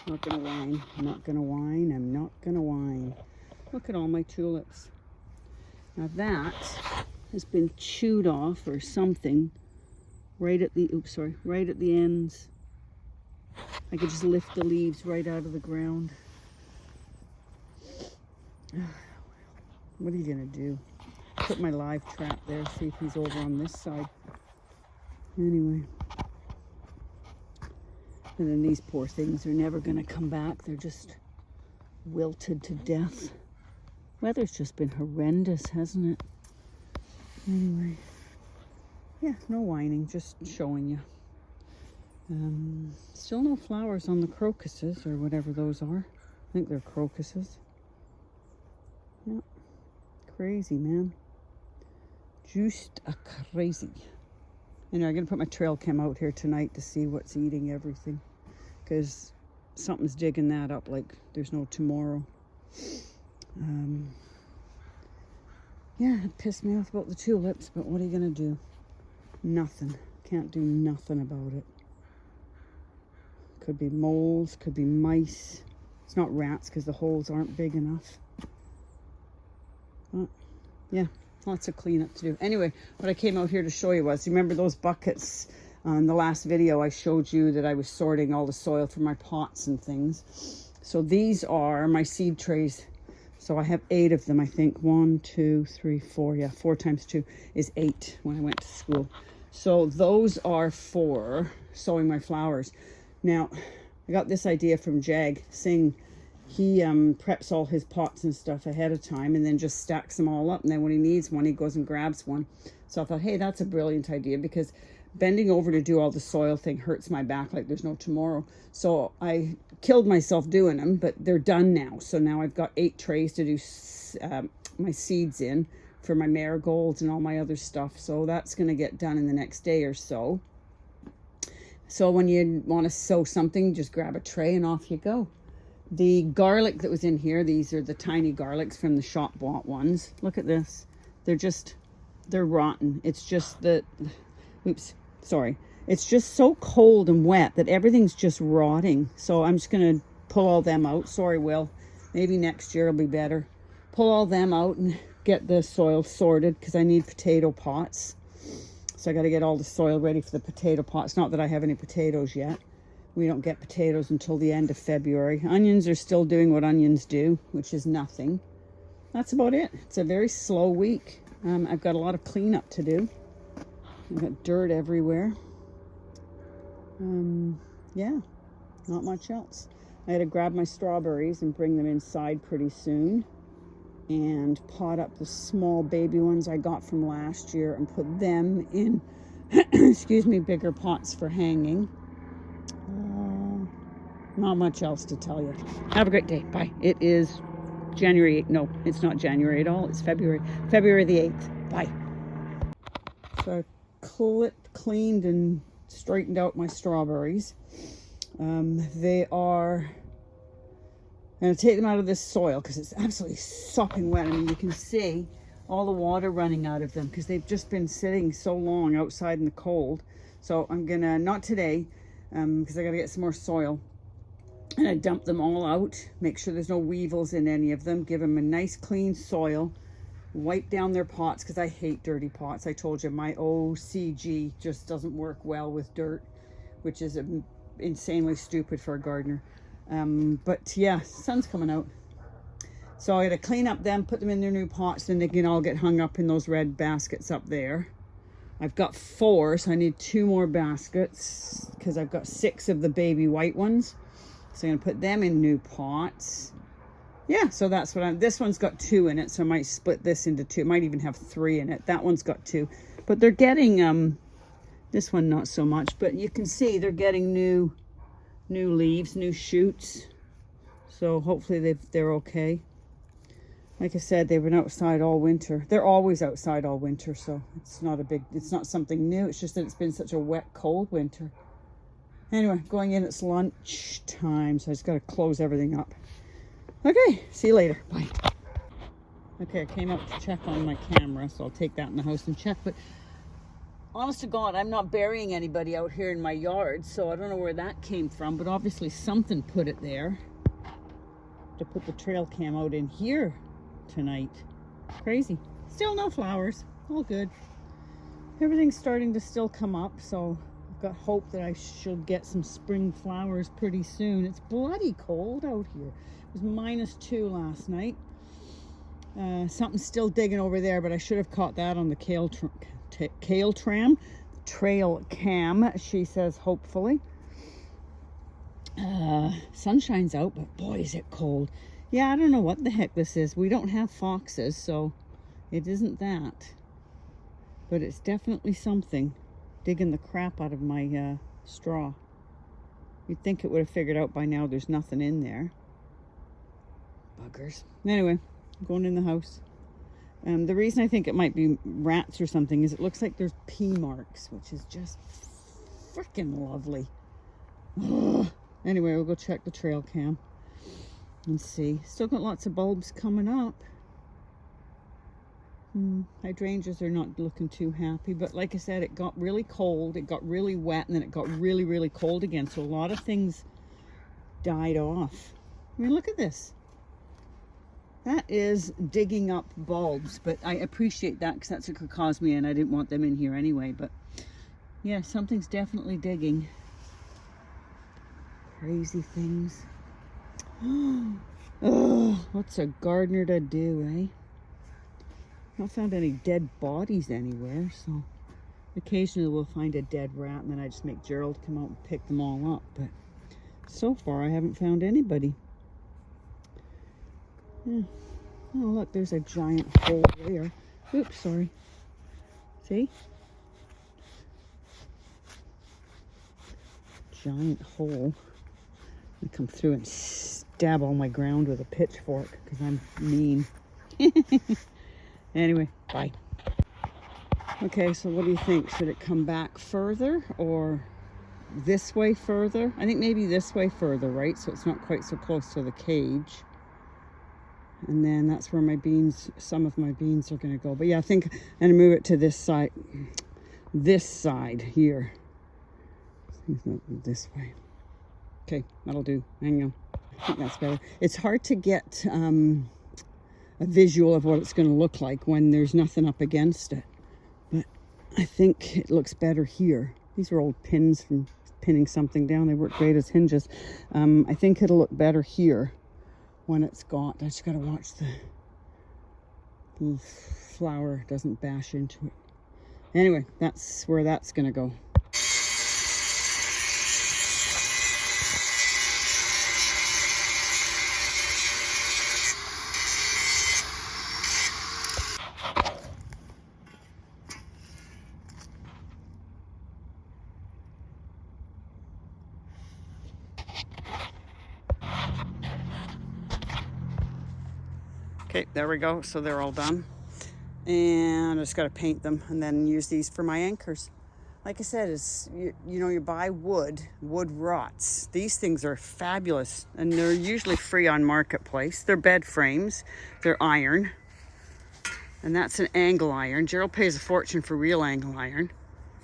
Not gonna whine. I'm not gonna whine. I'm not gonna whine. Look at all my tulips. Now that has been chewed off or something right at the, oops, sorry, right at the ends. I could just lift the leaves right out of the ground. What are you gonna do? Put my live trap there, see if he's over on this side. Anyway. And then these poor things are never gonna come back. They're just wilted to death. Weather's just been horrendous, hasn't it? Anyway. Yeah, no whining, just showing you. Still no flowers on the crocuses or whatever those are. I think they're crocuses. Yeah, crazy, man. Just a crazy. Anyway, I'm going to put my trail cam out here tonight to see what's eating everything. Because something's digging that up like there's no tomorrow. Yeah, it pissed me off about the tulips, but what are you going to do? Nothing. Can't do nothing about it. Could be moles, could be mice. It's not rats because the holes aren't big enough. But yeah, lots of cleanup to do. Anyway, what I came out here to show you was, you remember those buckets on the last video I showed you that I was sorting all the soil for my pots and things. So these are my seed trays. So I have 8 of them, I think. 1, 2, 3, 4. Yeah, 4 times 2 is 8 when I went to school. So those are for sowing my flowers. Now, I got this idea from Jag Singh. He preps all his pots and stuff ahead of time and then just stacks them all up. And then when he needs one, he goes and grabs one. So I thought, hey, that's a brilliant idea, because bending over to do all the soil thing hurts my back like there's no tomorrow. So I killed myself doing them, but they're done now. So now I've got 8 trays to do my seeds in for my marigolds and all my other stuff. So that's going to get done in the next day or so. So when you want to sow something, just grab a tray and off you go. The garlic that was in here, these are the tiny garlics from the shop bought ones. Look at this. They're rotten. It's just that, oops, sorry. It's just so cold and wet that everything's just rotting. So I'm just going to pull all them out. Sorry, Will. Maybe next year will be better. Pull all them out and get the soil sorted because I need potato pots. So I got to get all the soil ready for the potato pots. Not that I have any potatoes yet. We don't get potatoes until the end of February. Onions are still doing what onions do, which is nothing. That's about it. It's a very slow week. I've got a lot of cleanup to do. I've got dirt everywhere. Yeah, not much else. I had to grab my strawberries and bring them inside pretty soon. And pot up the small baby ones I got from last year and put them in, excuse me, bigger pots for hanging. Not much else to tell you. Have a great day. Bye. It is January 8th. No, it's not January at all. It's February. February the 8th. Bye. So I cleaned and straightened out my strawberries. They are... I'm going to take them out of this soil because it's absolutely sopping wet. I mean, you can see all the water running out of them because they've just been sitting so long outside in the cold. So I'm going to, not today, because I got to get some more soil. And I dump them all out, make sure there's no weevils in any of them, give them a nice clean soil, wipe down their pots because I hate dirty pots. I told you my OCG just doesn't work well with dirt, which is insanely stupid for a gardener. But yeah, sun's coming out. So I got to clean up them, put them in their new pots, then they can all get hung up in those red baskets up there. I've got 4, so I need 2 more baskets because I've got 6 of the baby white ones. So I'm going to put them in new pots. Yeah, so that's what this one's got 2 in it, so I might split this into 2. It might even have 3 in it. That one's got 2. But they're getting, this one not so much, but you can see they're getting new leaves, new shoots. So hopefully they're okay. Like I said, they've been outside all winter. They're always outside all winter, so it's not something new. It's just that it's been such a wet, cold winter. Anyway, going in, it's lunch time, so I just got to close everything up. Okay, see you later. Bye. Okay, I came out to check on my camera, so I'll take that in the house and check. But honest to God, I'm not burying anybody out here in my yard, so I don't know where that came from, but obviously something put it there. To put the trail cam out in here tonight. Crazy. Still no flowers. All good. Everything's starting to still come up, so I've got hope that I should get some spring flowers pretty soon. It's bloody cold out here. It was -2 last night. Something's still digging over there, but I should have caught that on the trail cam, she says, hopefully. Sunshine's out, but boy, is it cold. Yeah, I don't know what the heck this is. We don't have foxes, so it isn't that. But it's definitely something digging the crap out of my straw. You'd think it would have figured out by now there's nothing in there. Buggers. Anyway, I'm going in the house. The reason I think it might be rats or something is it looks like there's pea marks, which is just freaking lovely. Ugh. Anyway, we'll go check the trail cam and see. Still got lots of bulbs coming up. Hydrangeas are not looking too happy, but like I said, it got really cold, it got really wet, and then it got really, really cold again. So a lot of things died off. I mean, look at this. That is digging up bulbs, but I appreciate that because that's what could cause me, and I didn't want them in here anyway. But yeah, something's definitely digging. Crazy things. Oh, what's a gardener to do, eh? Not found any dead bodies anywhere, so occasionally we'll find a dead rat and then I just make Gerald come out and pick them all up, but so far I haven't found anybody. Yeah. Oh look, there's a giant hole there. Oops, sorry. See? Giant hole. I come through and stab all my ground with a pitchfork because I'm mean. Anyway, bye. Okay, so what do you think? Should it come back further or this way further? I think maybe this way further, right? So it's not quite so close to the cage. And then that's where my beans, some of my beans are going to go. But yeah, I think I'm going to move it to this side here. This way. Okay, that'll do. Hang on. I think that's better. It's hard to get a visual of what it's going to look like when there's nothing up against it. But I think it looks better here. These are old pins from pinning something down. They work great as hinges. I think it'll look better here when it's got. I just got to watch the flower doesn't bash into it. Anyway, that's where that's going to go. Okay, there we go. So they're all done. And I just got to paint them and then use these for my anchors. Like I said, you know, you buy wood rots. These things are fabulous and they're usually free on Marketplace. They're bed frames, they're iron. And that's an angle iron. Gerald pays a fortune for real angle iron.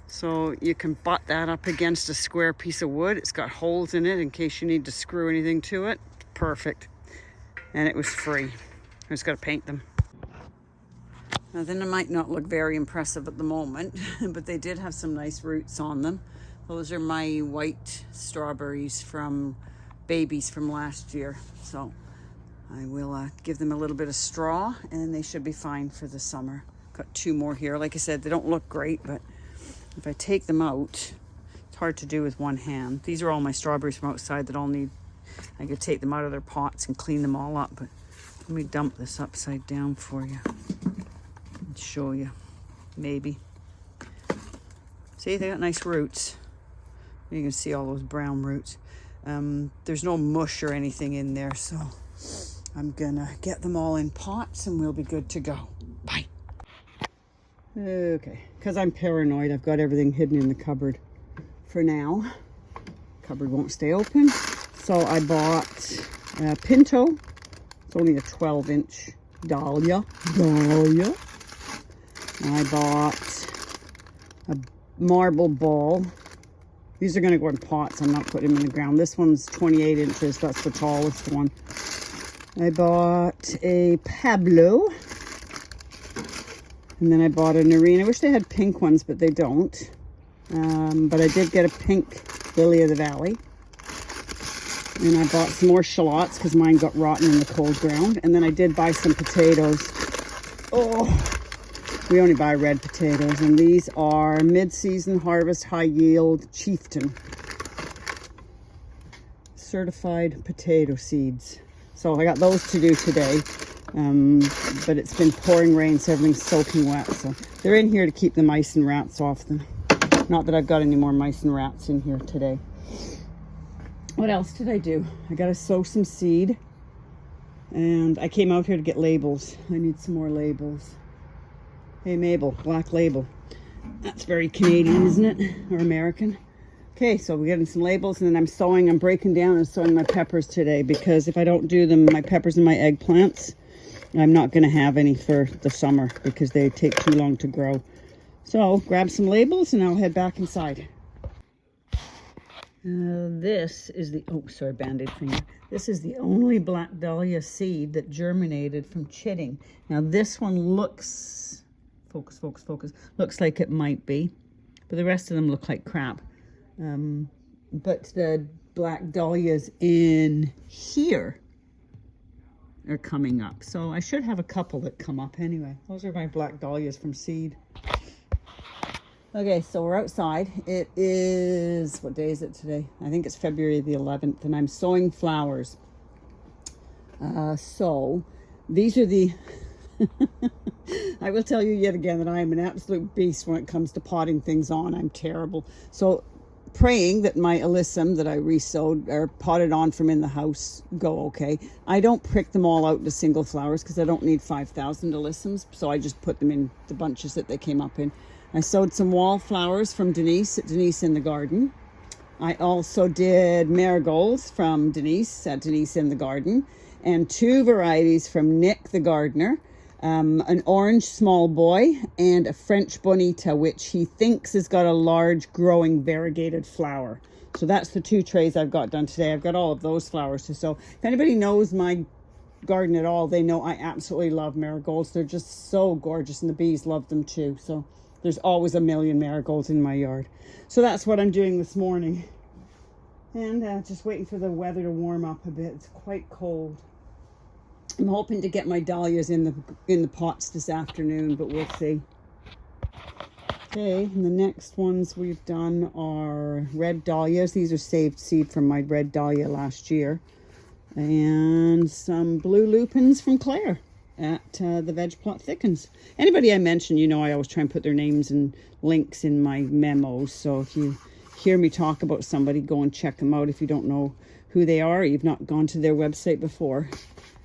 So you can butt that up against a square piece of wood. It's got holes in it in case you need to screw anything to it. Perfect. And it was free. I just got to paint them. Now then, it might not look very impressive at the moment, but they did have some nice roots on them. Those are my white strawberries from babies from last year. So I will give them a little bit of straw and they should be fine for the summer. Got 2 more here. Like I said, they don't look great, but if I take them out, it's hard to do with one hand. These are all my strawberries from outside that all need, I could take them out of their pots and clean them all up, but let me dump this upside down for you and show you, maybe. See, they got nice roots. You can see all those brown roots. There's no mush or anything in there, so I'm gonna get them all in pots and we'll be good to go. Bye. Okay, because I'm paranoid, I've got everything hidden in the cupboard for now. Cupboard won't stay open. So I bought a Pinto. It's only a 12-inch Dahlia. I bought a marble ball. These are going to go in pots. I'm not putting them in the ground. This one's 28 inches. That's the tallest one. I bought a Pablo. And then I bought a Narine. I wish they had pink ones, but they don't. But I did get a pink Lily of the Valley. And I bought some more shallots because mine got rotten in the cold ground. And then I did buy some potatoes. Oh, we only buy red potatoes. And these are mid-season harvest high yield Chieftain certified potato seeds. So I got those to do today. But it's been pouring rain, so everything's soaking wet. So they're in here to keep the mice and rats off them. Not that I've got any more mice and rats in here today. What else did I do? I got to sow some seed. And I came out here to get labels. I need some more labels. Hey, Mabel, black label. That's very Canadian, isn't it? Or American. Okay, so we're getting some labels, and then I'm breaking down and sowing my peppers today, because if I don't do them, my peppers and my eggplants, I'm not going to have any for the summer because they take too long to grow. So grab some labels and I'll head back inside. This is the, oh, sorry, Band-Aid finger. This is the only black dahlia seed that germinated from chitting. Now this one looks, focus, looks like it might be, but the rest of them look like crap. But the black dahlias in here are coming up. So I should have a couple that come up anyway. Those are my black dahlias from seed. Okay, so we're outside. It is, what day is it today? I think it's February the 11th, and I'm sowing flowers. So these are the, I will tell you yet again that I am an absolute beast when it comes to potting things on. I'm terrible. So praying that my alyssum that I resowed or potted on from in the house go okay. I don't prick them all out into single flowers because I don't need 5,000 alyssums. So I just put them in the bunches that they came up in. I sowed some wallflowers from Denise at Denise in the Garden. I also did marigolds from Denise at Denise in the Garden, and 2 varieties from Nick the gardener, an orange small boy and a French bonita, which he thinks has got a large growing variegated flower. So that's the 2 trays I've got done today. I've got all of those flowers to sow. If anybody knows my garden at all, they know I absolutely love marigolds. They're just so gorgeous, and the bees love them too. So there's always a million marigolds in my yard. So that's what I'm doing this morning. And just waiting for the weather to warm up a bit. It's quite cold. I'm hoping to get my dahlias in the pots this afternoon, but we'll see. Okay, and the next ones we've done are red dahlias. These are saved seed from my red dahlia last year. And some blue lupins from Clare at the Veg Plot Thickens. Anybody I mention, you know I always try and put their names and links in my memos. So if you hear me talk about somebody, go and check them out if you don't know who they are or you've not gone to their website before.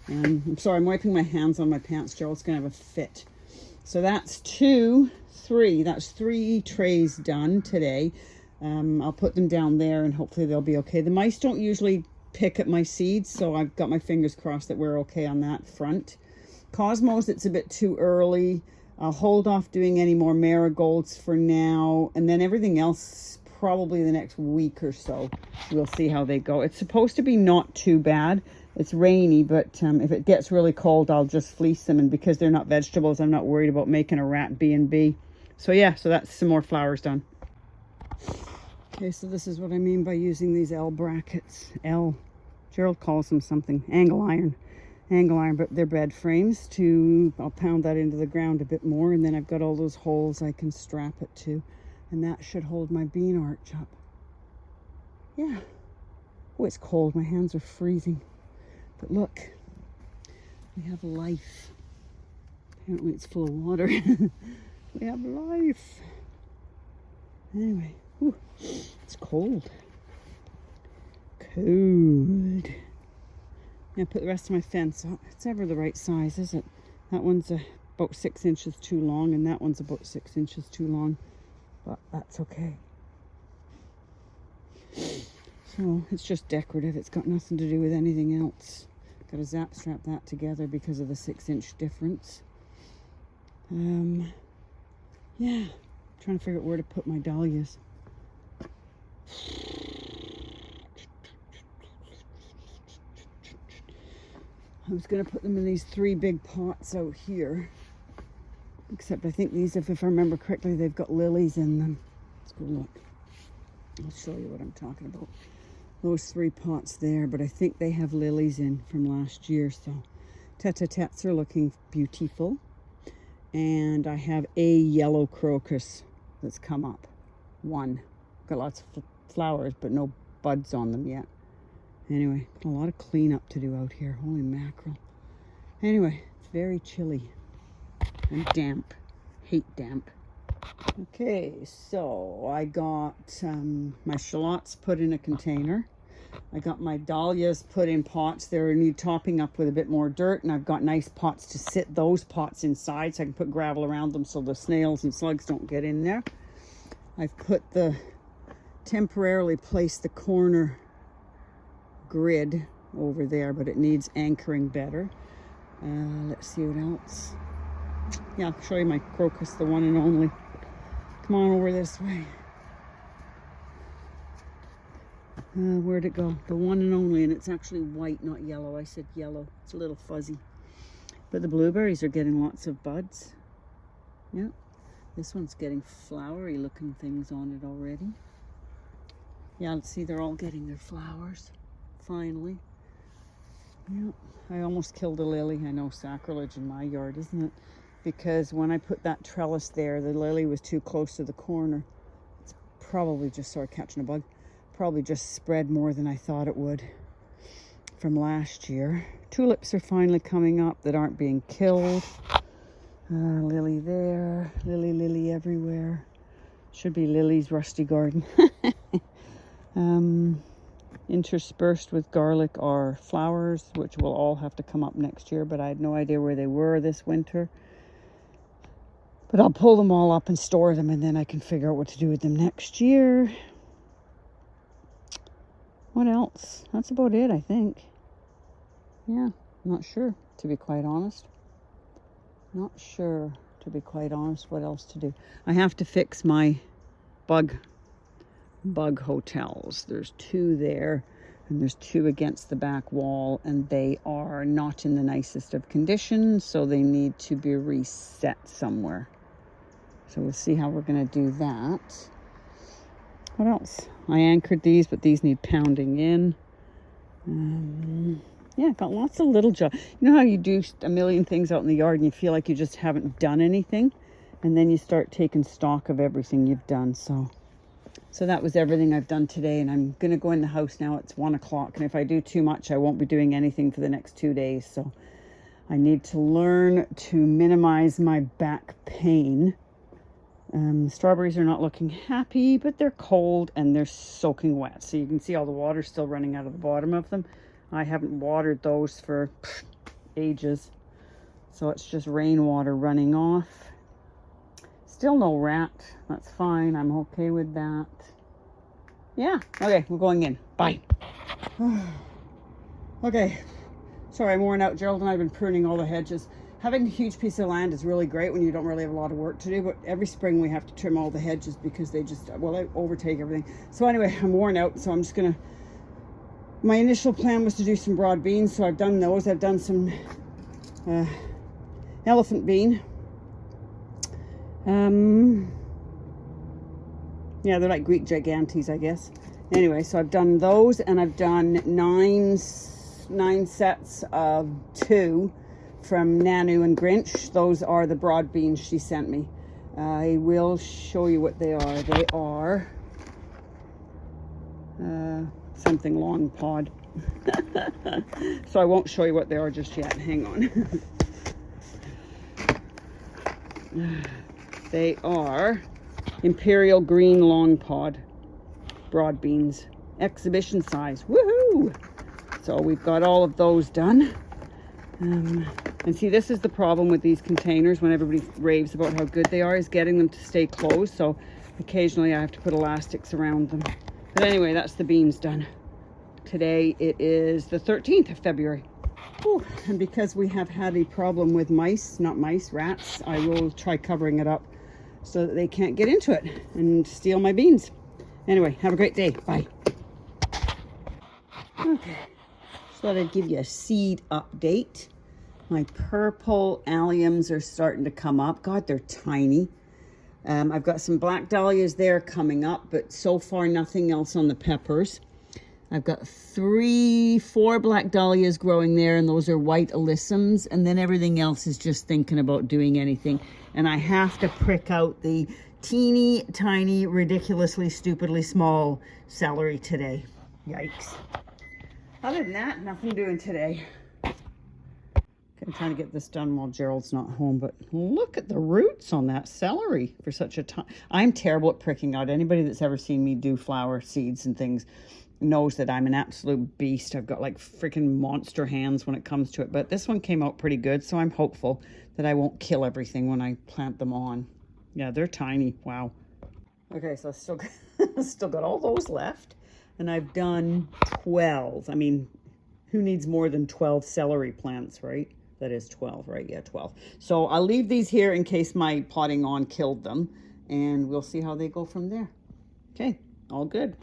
I'm sorry, I'm wiping my hands on my pants. Gerald's going to have a fit. So that's 3 trays done today. I'll put them down there and hopefully they'll be okay. The mice don't usually pick at my seeds, so I've got my fingers crossed that we're okay on that front. Cosmos, it's a bit too early. I'll hold off doing any more marigolds for now, and then everything else probably the next week or so. We'll see how they go. It's supposed to be not too bad. It's rainy, but if it gets really cold, I'll just fleece them, and because they're not vegetables, I'm not worried about making a rat B&B. So yeah, so that's some more flowers done. Okay, so this is what I mean by using these L brackets. Gerald calls them something, angle iron, but they're bed frames I'll pound that into the ground a bit more, and then I've got all those holes I can strap it to, and that should hold my bean arch up. Yeah. Oh, it's cold. My hands are freezing. But look, we have life. Apparently it's full of water. We have life. Anyway, ooh, it's cold. Cold. Yeah, put the rest of my fence up. It's ever the right size, is it? That one's about 6 inches too long, and that one's about 6 inches too long. But that's okay. So it's just decorative. It's got nothing to do with anything else. Got to zap strap that together because of the 6-inch difference. Yeah, trying to figure out where to put my dahlias. I was going to put them in these 3 big pots out here. Except I think these, if I remember correctly, they've got lilies in them. Let's go look. I'll show you what I'm talking about. Those 3 pots there, but I think they have lilies in from last year. So tete-a-tetes are looking beautiful. And I have a yellow crocus that's come up. 1. Got lots of flowers, but no buds on them yet. Anyway, got a lot of cleanup to do out here. Holy mackerel. Anyway, it's very chilly and damp. Hate damp. Okay, so I got my shallots put in a container. I got my dahlias put in pots. They need topping up with a bit more dirt, and I've got nice pots to sit those pots inside so I can put gravel around them so the snails and slugs don't get in there. I've temporarily placed the corner grid over there, but it needs anchoring better. Let's see what else. Yeah, I'll show you my crocus, the one and only. Come on over this way. Where'd it go? The one and only, and it's actually white, not yellow. I said yellow. It's a little fuzzy. But the blueberries are getting lots of buds. Yeah. This one's getting flowery looking things on it already. Yeah, let's see, they're all getting their flowers. Finally. Yeah. I almost killed a lily. I know, sacrilege in my yard, isn't it? Because when I put that trellis there, the lily was too close to the corner. It's probably just, sorry, catching a bug. Probably just spread more than I thought it would from last year. Tulips are finally coming up that aren't being killed. Lily there, lily everywhere. Should be Lily's rusty garden. Interspersed with garlic are flowers, which will all have to come up next year, but I had no idea where they were this winter. But I'll pull them all up and store them, and then I can figure out what to do with them next year. What else? That's about it, I think. Yeah, not sure, to be quite honest. Not sure, to be quite honest, what else to do. I have to fix my bug hotels. There's 2 there, and there's 2 against the back wall, and they are not in the nicest of conditions, so they need to be reset somewhere. So we'll see how we're going to do that. What else? I anchored these, but these need pounding in. Yeah, got lots of little jobs. You know how you do a million things out in the yard and you feel like you just haven't done anything? And then you start taking stock of everything you've done. So that was everything I've done today. And I'm going to go in the house now. It's 1 o'clock. And if I do too much, I won't be doing anything for the next 2 days. So I need to learn to minimize my back pain. Strawberries are not looking happy, but they're cold and they're soaking wet. So you can see all the water still running out of the bottom of them. I haven't watered those for ages. So it's just rainwater running off. Still no rat. That's fine. I'm okay with that. Yeah. Okay, we're going in. Bye. Okay. Sorry, I'm worn out. Gerald and I have been pruning all the hedges. Having a huge piece of land is really great when you don't really have a lot of work to do, but every spring we have to trim all the hedges because they just, well, they overtake everything. So anyway, I'm worn out, so I'm just gonna, my initial plan was to do some broad beans, so I've done those. I've done some elephant bean. Yeah, they're like Greek gigantes, I guess. Anyway, so I've done those, and I've done nine sets of 2 from Nanou and Grinch. Those are the broad beans she sent me. I will show you what they are. They are something long pod. So I won't show you what they are just yet. Hang on. They are Imperial Green Long Pod broad beans, exhibition size. Woohoo! So we've got all of those done. And see, this is the problem with these containers when everybody raves about how good they are, is getting them to stay closed. So occasionally I have to put elastics around them. But anyway, that's the beans done. Today it is the 13th of February. Ooh, and because we have had a problem with mice, not mice, rats, I will try covering it up so that they can't get into it and steal my beans. Anyway, have a great day. Bye. Okay, so thought I'd give you a seed update. My purple alliums are starting to come up. God, they're tiny. I've got some black dahlias there coming up, but so far nothing else on the peppers. I've got 4 black dahlias growing there, and those are white alyssums, and then everything else is just thinking about doing anything. And I have to prick out the teeny tiny, ridiculously, stupidly small celery today. Yikes. Other than that, nothing doing today. I'm trying to get this done while Gerald's not home, but look at the roots on that celery for such a time. I'm terrible at pricking out. Anybody that's ever seen me do flower seeds and things knows that I'm an absolute beast. I've got like freaking monster hands when it comes to it, but this one came out pretty good, so I'm hopeful that I won't kill everything when I plant them on. Yeah, they're tiny. Wow. Okay, so I still got all those left, and I've done 12. I mean, who needs more than 12 celery plants, right? That is 12, right? Yeah, 12. So I'll leave these here in case my potting on killed them, and we'll see how they go from there. Okay, all good.